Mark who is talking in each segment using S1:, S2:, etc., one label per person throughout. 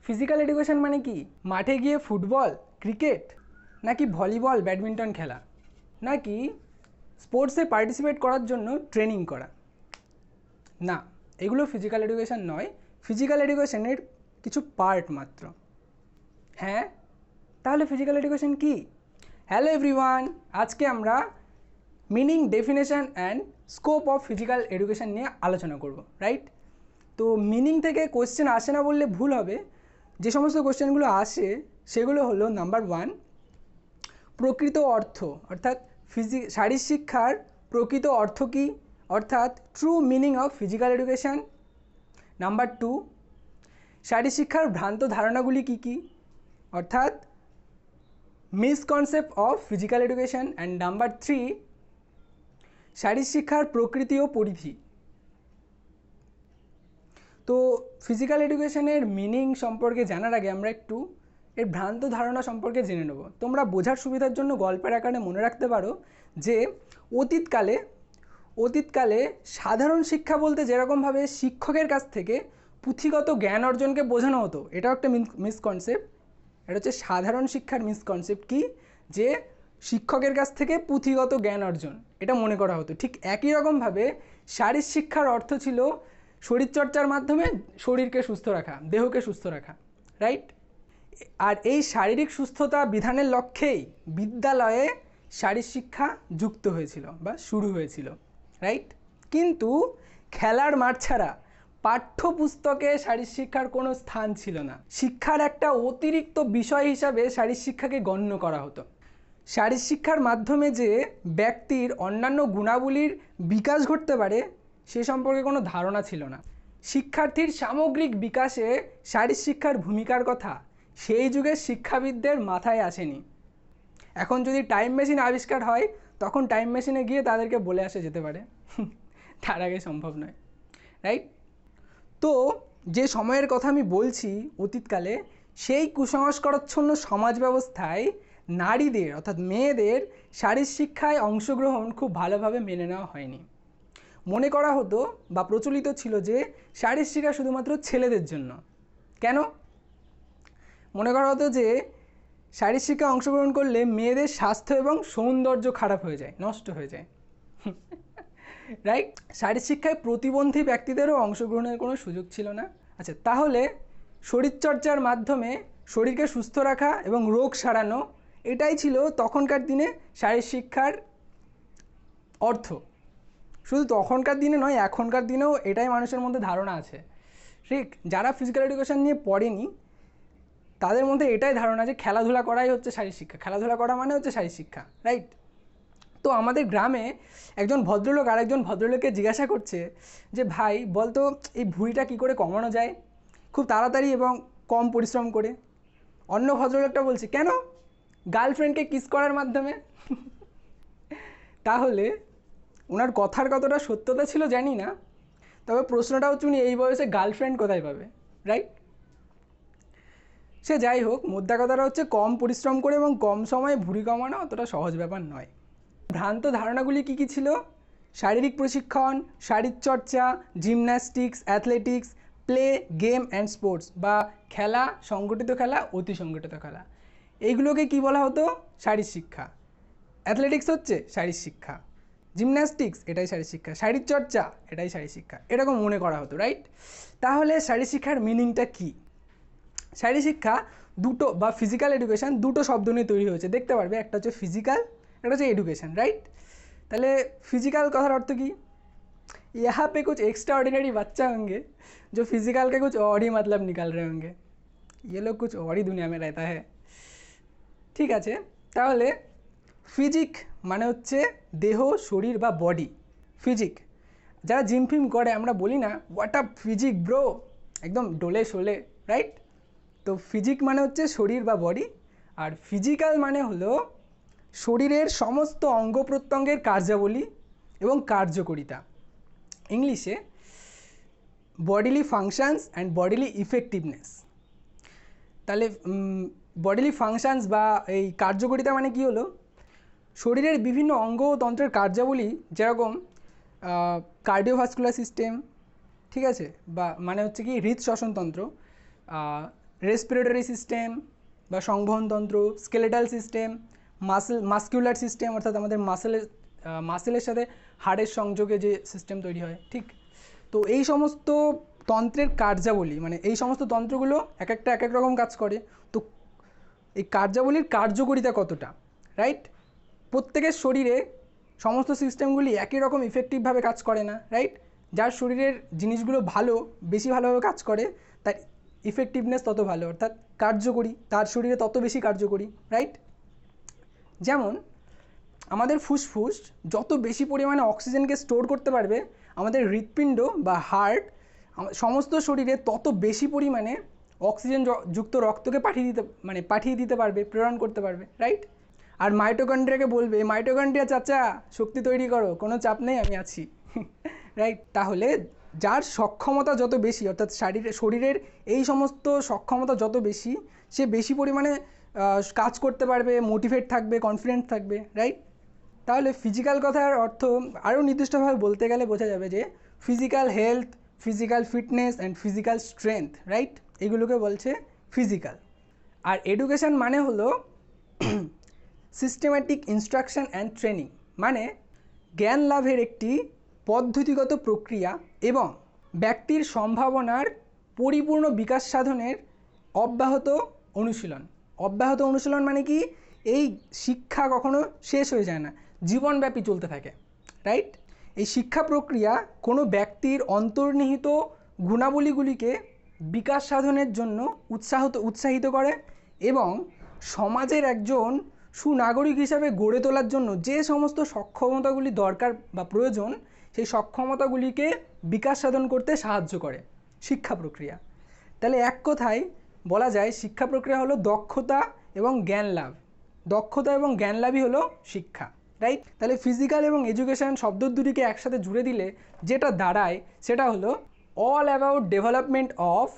S1: Physical education মানে কি? মাঠে গিয়ে ফুটবল, ক্রিকেট, নাকি ভলিবল, ব্যাডমিন্টন খেলা, নাকি স্পোর্টসে পার্টিসিপেট করার জন্য ট্রেনিং করা? না, এগুলো ফিজিক্যাল এডুকেশন নয়। ফিজিক্যাল এডুকেশনের কিছু পার্ট মাত্র। হ্যাঁ, তাহলে ফিজিক্যাল এডুকেশন কি? হ্যালো এভরিওয়ান, আজকে আমরা meaning, definition and scope of physical education নিয়ে আলোচনা করব, রাইট? তো মিনিং থেকে কোশ্চেন আসে না বললে ভুল হবে। যে সমস্ত কোশ্চেনগুলো আসে সেগুলো হলো, নাম্বার 1, প্রকৃত অর্থ, অর্থাৎ শারীরশিক্ষার প্রকৃত অর্থ কী, অর্থাৎ true meaning of physical education. Number 2, শারীরশিক্ষার ভ্রান্ত ধারণাগুলি কী কী, অর্থাৎ misconcept of physical education. And number 3, শারীরশিক্ষার প্রকৃতি ও পরিধি। তো ফিজিক্যাল এডুকেশনের মিনিং সম্পর্কে জানার আগে আমরা একটু এর ভ্রান্ত ধারণা সম্পর্কে জেনে নেব। তোমরা বোঝার সুবিধার জন্য গল্পের আকারে মনে রাখতে পারো যে অতীতকালে সাধারণ শিক্ষা বলতে যেরকমভাবে শিক্ষকের কাছ থেকে পুঁথিগত জ্ঞান অর্জনকে বোঝানো হতো, এটাও একটা মিসকনসেপ্ট। এটা হচ্ছে সাধারণ শিক্ষার মিসকনসেপ্ট কি, যে শিক্ষকের কাছ থেকে পুঁথিগত জ্ঞান অর্জন, এটা মনে করা হতো। ঠিক একই রকমভাবে শারীরশিক্ষার অর্থ ছিল শরীরচর্চার মাধ্যমে শরীরকে সুস্থ রাখা, দেহকে সুস্থ রাখা, রাইট? আর এই শারীরিক সুস্থতা বিধানের লক্ষ্যেই বিদ্যালয়ে শারীরশিক্ষা যুক্ত হয়েছিল বা শুরু হয়েছিল, রাইট? কিন্তু খেলার মাঠ ছাড়া পাঠ্যপুস্তকে শারীরশিক্ষার কোনো স্থান ছিল না। শিক্ষার একটা অতিরিক্ত বিষয় হিসাবে শারীরশিক্ষাকে গণ্য করা হতো। শারীরশিক্ষার মাধ্যমে যে ব্যক্তির অন্যান্য গুণাবলীর বিকাশ ঘটতে পারে সে সম্পর্কে কোনো ধারণা ছিল না। শিক্ষার্থীর সামগ্রিক বিকাশে শারীরশিক্ষার ভূমিকার কথা সেই যুগের শিক্ষাবিদদের মাথায় আসেনি। এখন যদি টাইম মেশিন আবিষ্কার হয় তখন টাইম মেশিনে গিয়ে তাদেরকে বলে আসা যেতে পারে, তার আগে সম্ভব নয়, রাইট? তো যে সময়ের কথা আমি বলছি, অতীতকালে, সেই কুসংস্কারাচ্ছন্ন সমাজ ব্যবস্থায় নারীদের অর্থাৎ মেয়েদের শারীরশিক্ষায় অংশগ্রহণ খুব ভালোভাবে মেনে নেওয়া হয়নি। মনে করা হতো বা প্রচলিত ছিল যে শারীরশিক্ষা শুধুমাত্র ছেলেদের জন্য। কেন? মনে করা হতো যে শারীরশিক্ষায় অংশগ্রহণ করলে মেয়েদের স্বাস্থ্য এবং সৌন্দর্য খারাপ হয়ে যায়, নষ্ট হয়ে যায়, রাইট? শারীরশিক্ষায় প্রতিবন্ধী ব্যক্তিদেরও অংশগ্রহণের কোনো সুযোগ ছিল না। আচ্ছা, তাহলে শরীরচর্চার মাধ্যমে শরীরকে সুস্থ রাখা এবং রোগ সারানো, এটাই ছিল তখনকার দিনে শারীরশিক্ষার অর্থ। শুধু তখনকার দিনে নয়, এখনকার দিনেও এটাই মানুষের মধ্যে ধারণা আছে, ঠিক? যারা ফিজিক্যাল এডুকেশন নিয়ে পড়েনি তাদের মধ্যে এটাই ধারণা যে খেলাধুলা করাই হচ্ছে শারীরশিক্ষা, খেলাধুলা করা মানে হচ্ছে শারীরশিক্ষা, রাইট? তো আমাদের গ্রামে একজন ভদ্রলোক আরেকজন ভদ্রলোককে জিজ্ঞাসা করছে যে, ভাই বলতো এই ভুঁড়িটা কী করে কমানো যায় খুব তাড়াতাড়ি এবং কম পরিশ্রম করে? অন্য ভদ্রলোকটা বলছে, কেন? গার্লফ্রেন্ডকে কিস করার মাধ্যমে। তাহলে ওনার কথার কতটা সত্যতা ছিল জানি না, তবে প্রশ্নটা হচ্ছে উনি এই বয়সে গার্লফ্রেন্ড কোথায় পাবে, রাইট? সে যাই হোক, মোদ্দা কথাটা হচ্ছে কম পরিশ্রম করে এবং কম সময়ে ভুঁড়ি কমানো অতটা সহজ ব্যাপার নয়। ভ্রান্ত ধারণাগুলি কী কী ছিল? শারীরিক প্রশিক্ষণ, শারীরচর্চা, gymnastics, athletics, play, game and sports, বা খেলা, সংগঠিত খেলা, অতি সংগঠিত খেলা, এইগুলোকে কি বলা হতো? শারীরশিক্ষা। অ্যাথলেটিক্স হচ্ছে শারীরশিক্ষা, জিমন্যাস্টিক্স এটাই শারীরশিক্ষা, শারীরচর্চা এটাই শারীরশিক্ষা, এরকম মনে করা হতো, রাইট? তাহলে শারীরশিক্ষার মিনিংটা কী? শারীরশিক্ষা দুটো, বা ফিজিক্যাল এডুকেশন দুটো শব্দ নিয়ে তৈরি হয়েছে, দেখতে পারবে। একটা হচ্ছে ফিজিক্যাল, একটা হচ্ছে एडुकेशन, राइट? তাহলে फिजिकल কথার अर्थ की, यहाँ पे कुछ एक्स्ट्रा ऑर्डिनरी बच्चा होंगे जो फिजिकल के कुछ और ही मतलब निकाल रहे होंगे। ये लोग कुछ और ही दुनिया में रहता है, ঠিক আছে? তাহলে ফিজিক মানে হচ্ছে দেহ, শরীর বা বডি, ফিজিক। যারা জিম ফিম করে আমরা বলি না হোয়াট আপ ফিজিক ব্রো, একদম ডোলে শোলে, রাইট? তো ফিজিক মানে হচ্ছে শরীর বা বডি, আর ফিজিক্যাল মানে হলো শরীরের সমস্ত অঙ্গ প্রত্যঙ্গের কার্যাবলী এবং কার্যকরিতা, ইংলিশে bodily functions and bodily effectiveness. তাহলে বডিলি ফাংশনস বা এই কার্যকরিতা মানে কি হলো? শরীরের বিভিন্ন অঙ্গ ও তন্ত্রের কার্যাবলী, যেরকম কার্ডিওভাস্কুলার সিস্টেম, ঠিক আছে, বা মানে হচ্ছে কি হৃদ শ্বসনতন্ত্র, রেসপিরেটরি সিস্টেম বা সংবহনতন্ত্র, স্কেলেটাল সিস্টেম, মাস্কুলার সিস্টেম অর্থাৎ আমাদের মাসেলের সাথে হাড়ের সংযোগে যে সিস্টেম তৈরি হয়, ঠিক। তো এই সমস্ত তন্ত্রের কার্যাবলী, মানে এই সমস্ত তন্ত্রগুলো এক একটা এক এক রকম কাজ করে। তো এই কার্যাবলীর কার্যকারিতা কতটা, রাইট? প্রত্যেকের শরীরে সমস্ত সিস্টেমগুলি একই রকম ইফেক্টিভভাবে কাজ করে না, রাইট? যার শরীরের জিনিসগুলো বেশি ভালোভাবে কাজ করে তার ইফেক্টিভনেস তত ভালো, অর্থাৎ কার্যকরী, তার শরীরে তত বেশি কার্যকরী, রাইট? যেমন আমাদের ফুসফুস যত বেশি পরিমাণে অক্সিজেনকে স্টোর করতে পারবে, আমাদের হৃৎপিণ্ড বা হার্ট সমস্ত শরীরে তত বেশি পরিমাণে অক্সিজেন যুক্ত রক্তকে পাঠিয়ে দিতে পারবে, প্রেরণ করতে পারবে, রাইট? আর মাইটোকন্ড্রিয়াকে বলবে, মাইটোকন্ড্রিয়া চাচা শক্তি তৈরি করো, কোনো চাপ নেই, আমি আছি, রাইট? তাহলে যার সক্ষমতা যত বেশি, অর্থাৎ শরীরের এই সমস্ত সক্ষমতা যত বেশি, সে বেশি পরিমাণে কাজ করতে পারবে, মোটিভেট থাকবে, কনফিডেন্ট থাকবে, রাইট? তাহলে ফিজিক্যাল কথার অর্থ আরও নির্দিষ্টভাবে বলতে গেলে বোঝা যাবে যে physical health, physical fitness and physical strength, right? এগুলোকে বলছে ফিজিক্যাল। আর এডুকেশন মানে হলো সিস্টেম্যাটিক ইনস্ট্রাকশন অ্যান্ড ট্রেনিং, মানে জ্ঞান লাভের একটি পদ্ধতিগত প্রক্রিয়া এবং ব্যক্তির সম্ভাবনার পরিপূর্ণ বিকাশ সাধনের অব্যাহত অনুশীলন। অব্যাহত অনুশীলন মানে কি, এই শিক্ষা কখনো শেষ হয়ে যায় না, জীবনব্যাপী চলতে থাকে, রাইট? এই শিক্ষা প্রক্রিয়া কোনো ব্যক্তির অন্তর্নিহিত গুণাবলীগুলিকে বিকাশ সাধনের জন্য উৎসাহিত করে এবং সমাজের একজন সুনাগরিক হিসাবে গড়ে তোলার জন্য যে সমস্ত সক্ষমতাগুলি দরকার বা প্রয়োজন, সেই সক্ষমতাগুলিকে বিকাশ সাধন করতে সাহায্য করে শিক্ষা প্রক্রিয়া। তাহলে এক কথায় বলা যায় শিক্ষা প্রক্রিয়া হলো দক্ষতা এবং জ্ঞান লাভ। দক্ষতা এবং জ্ঞান লাভই হলো শিক্ষা, রাইট? তাহলে ফিজিক্যাল এবং এডুকেশন শব্দ দুটিকে একসাথে জুড়ে দিলে যেটা দাঁড়ায় সেটা হলো all about development of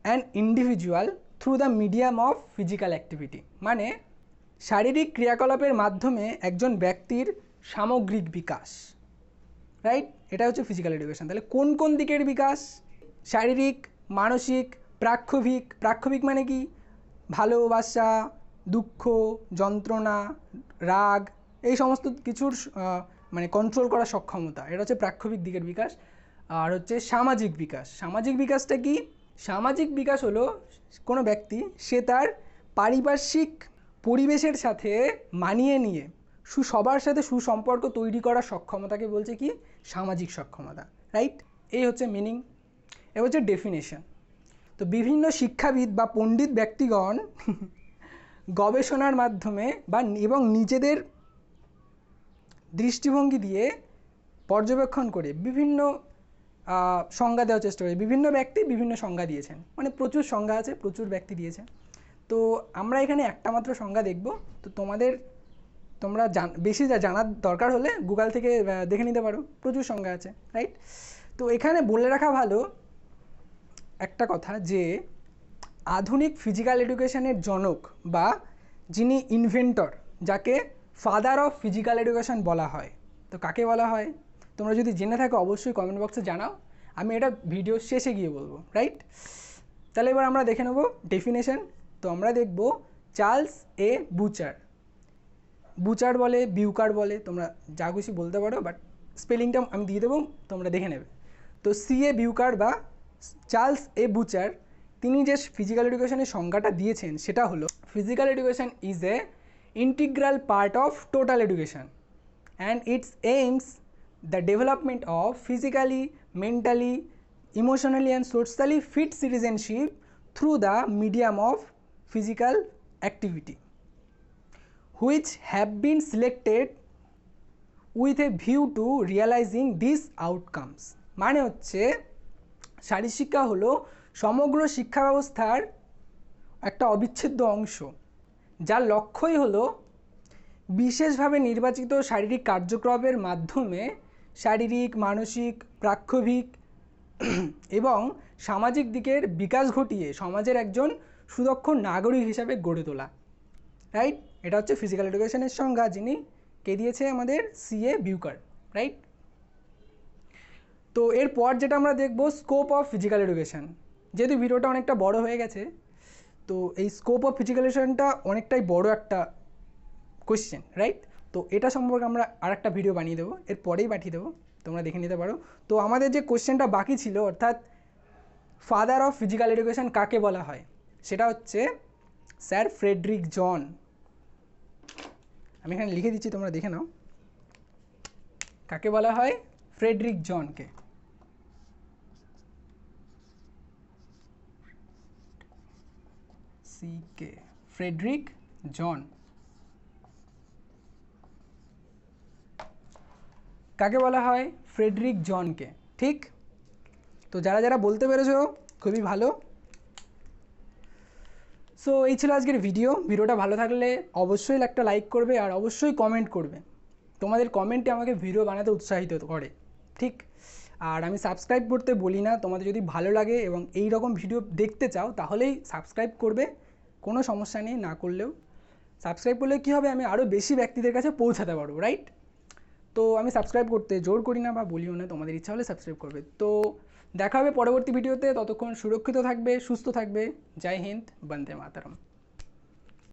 S1: an individual through the medium of physical activity, মানে শারীরিক ক্রিয়াকলাপের মাধ্যমে একজন ব্যক্তির সামগ্রিক বিকাশ, রাইট? এটা হচ্ছে ফিজিক্যাল এডুকেশন। তাহলে কোন কোন দিকের বিকাশ? শারীরিক, মানসিক, প্রাক্ষবিক মানে কি? ভালোবাসা, দুঃখ, যন্ত্রণা, রাগ, এই সমস্ত কিছুর মানে কন্ট্রোল করার সক্ষমতা, এটা হচ্ছে প্রাক্ষবিক দিকের বিকাশ। আর হচ্ছে সামাজিক বিকাশ। সামাজিক বিকাশটা কি? সামাজিক বিকাশ হলো কোনো ব্যক্তি সে তার পারিপার্শ্বিক পরিবেশের সাথে মানিয়ে নিয়ে সবার সাথে সুসম্পর্ক তৈরি করার সক্ষমতাকে বলছে কি? সামাজিক সক্ষমতা, রাইট? এই হচ্ছে মিনিং। এ হচ্ছে ডেফিনেশন। তো বিভিন্ন শিক্ষাবিদ বা পণ্ডিত ব্যক্তিগণ গবেষণার মাধ্যমে এবং নিজেদের দৃষ্টিভঙ্গি দিয়ে পর্যবেক্ষণ করে বিভিন্ন সংজ্ঞা দেওয়ার চেষ্টা করে। বিভিন্ন ব্যক্তি বিভিন্ন সংজ্ঞা দিয়েছেন, মানে প্রচুর সংজ্ঞা আছে, প্রচুর ব্যক্তি দিয়েছেন। তো আমরা এখানে একটা মাত্র সংজ্ঞা দেখব। তো তোমরা বেশি জানার দরকার হলে গুগল থেকে দেখে নিতে পারো, প্রচুর সংজ্ঞা আছে, রাইট? তো এখানে বলে রাখা ভালো একটা কথা যে আধুনিক ফিজিক্যাল এডুকেশনের জনক বা যিনি ইনভেন্টর, যাকে ফাদার অফ ফিজিক্যাল এডুকেশন বলা হয়, তো কাকে বলা হয়? তোমরা যদি জেনে থাকো অবশ্যই কমেন্ট বক্সে জানাও, আমি এটা ভিডিও শেষে গিয়ে বলবো, রাইট? তাহলে এবার আমরা দেখে নেব ডেফিনেশন। তো আমরা দেখব চার্লস এ বুচার। বুচার বলে, বিউকার বলে, তোমরা যা খুশি বলতে পারো, বাট স্পেলিংটা আমি দিয়ে দেবো, তোমরা দেখে নেবে। তো সি.এ. বিউকার বা চার্লস এ বুচার, তিনি যে ফিজিক্যাল এডুকেশনের সংজ্ঞাটা দিয়েছেন সেটা হলো physical education is a integral part of total education and its aims the development of physically, mentally, emotionally and socially fit citizenship through the medium of physical activity which have been selected with a view to realizing these outcomes। মানে হচ্ছে শারীরশিক্ষা হলো সমগ্র শিক্ষা ব্যবস্থার একটা অবিচ্ছেদ্য অংশ, যার লক্ষ্যই হলো বিশেষভাবে নির্বাচিত শারীরিক কার্যক্রমের মাধ্যমে শারীরিক, মানসিক, প্রাক্ষবিক এবং সামাজিক দিকের বিকাশ ঘটিয়ে সমাজের একজন সুদক্ষ নাগরিক হিসাবে গড়ে তোলা, রাইট? এটা হচ্ছে ফিজিক্যাল এডুকেশনের সংজ্ঞা, যিনি কে দিয়েছে? আমাদের সি.এ. বিউকার, রাইট? তো এরপর যেটা আমরা দেখব স্কোপ অফ ফিজিক্যাল এডুকেশন। যেহেতু ভিডিওটা অনেকটা বড় হয়ে গেছে, তো এই স্কোপ অফ ফিজিক্যাল এডুকেশনটা অনেকটাই বড় একটা কোয়েশ্চেন, রাইট? তো এটা সম্পর্কে আমরা আরেকটা ভিডিও বানিয়ে দেবো, এর পরেই পাঠিয়ে দেবো, তোমরা দেখে নিতে পারো। তো আমাদের যে কোয়েশ্চেনটা বাকি ছিল, অর্থাৎ ফাদার অফ ফিজিক্যাল এডুকেশন কাকে বলা হয়, সেটা হচ্ছে স্যার ফ্রেডরিক জন। আমি এখানে লিখে দিচ্ছি, তোমরা দেখে নাও। কাকে বলা হয়? ফ্রেডরিক জনকে। সিকে, ফ্রেডরিক জন। কাকে বলা হয়? ফ্রেডরিক জনকে, ঠিক? তো যারা যারা বলতে পেরেছো খুবই ভালো। সো এই ছিল আজকের ভিডিওটা ভালো থাকলে অবশ্যই একটা লাইক করবে আর অবশ্যই কমেন্ট করবে। তোমাদের কমেন্টে আমাকে ভিডিও বানাতে উৎসাহিত করে, ঠিক? আর আমি সাবস্ক্রাইব করতে বলি না, তোমাদের যদি ভালো লাগে এবং এই রকম ভিডিও দেখতে চাও তাহলেই সাবস্ক্রাইব করবে, কোনো সমস্যা নেই না করলেও। সাবস্ক্রাইব করলে কী হবে, আমি আরও বেশি ব্যক্তিদের কাছে পৌঁছাতে পারবো, রাইট? তো আমি সাবস্ক্রাইব করতে জোর করি না বা বলিও না, তোমাদের ইচ্ছা হলে সাবস্ক্রাইব করবে। তো দেখা হবে পরবর্তী ভিডিওতে, ততক্ষণ সুরক্ষিত থাকবে, সুস্থ থাকবে। জয় হিন্দ, বন্দে মাতরম।